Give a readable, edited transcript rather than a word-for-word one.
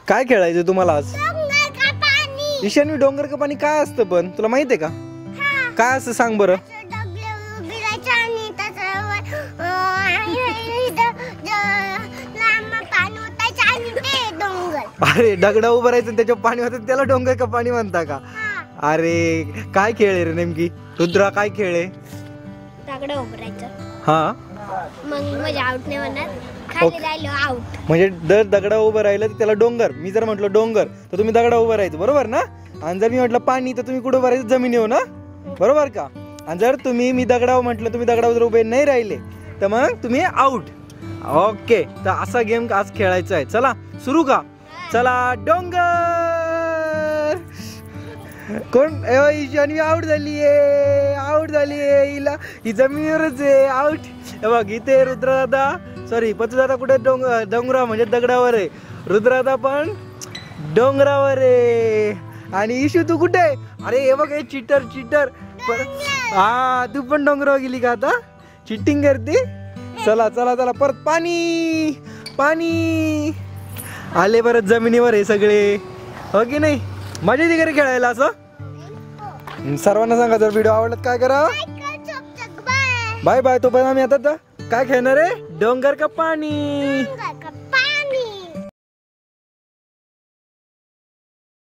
काय खेळायचं तुम्हाला आज? ईशान्वी डोंगर का पाणी काय असतं पण तुला माहित आहे का? काय असतं सांग बरं. अरे दगडा उभं राहायचं त्याच्यावर पाणी होतं त्याला डोंगर का पाणी म्हणता का? अरे काय खेळ आहे रे नेमकी? रुद्रा काय खेळ आहे? दगडा उभं राहायचं. हा मग म्हणजे आउट नाही होणार. खाली राहिलो आउट. म्हणजे जर दगडा उभं राहिलं तर त्याला डोंगर. मी जर म्हटलं डोंगर तर तुम्ही दगडा उभं राहायचं बरोबर ना? आणि जर मी म्हटलं पाणी तर तुम्ही कुठं उभं राहायचं? जमिनीवर ना बरोबर का? आणि जर मी दगडावर म्हटलं तुम्ही दगडावर जर उभे नाही राहिले तर मग तुम्ही आउट. ओके तर असा गेम आज खेळायचा आहे. चला सुरू का? चला डोंगर. कोण? ईशान्वी आउट झालीये. आउट झालीये. हिला ही जमिनीवरच आहे. आउट. बघ इथे रुद्रदादा सॉरी पतुदादा कुठे डोंगरा म्हणजे दगडावर आहे. रुद्रदादा पण डोंगरावर आहे. आणि इशू तू कुठे? अरे हे बघ हे चिटर चिटर. हा तू पण डोंगरावर गेली का आता? चिटिंग करते. चला चला चला परत पाणी पाणी आले परत जमिनीवर आहे सगळे. हो की नाही? मजा येते घरी खेळायला असं. सर्वांना सांगा जर व्हिडिओ आवडला काय करा. Bye bye. तो पण आम्ही आता काय खेळणार आहे? डोंगर का पाणी.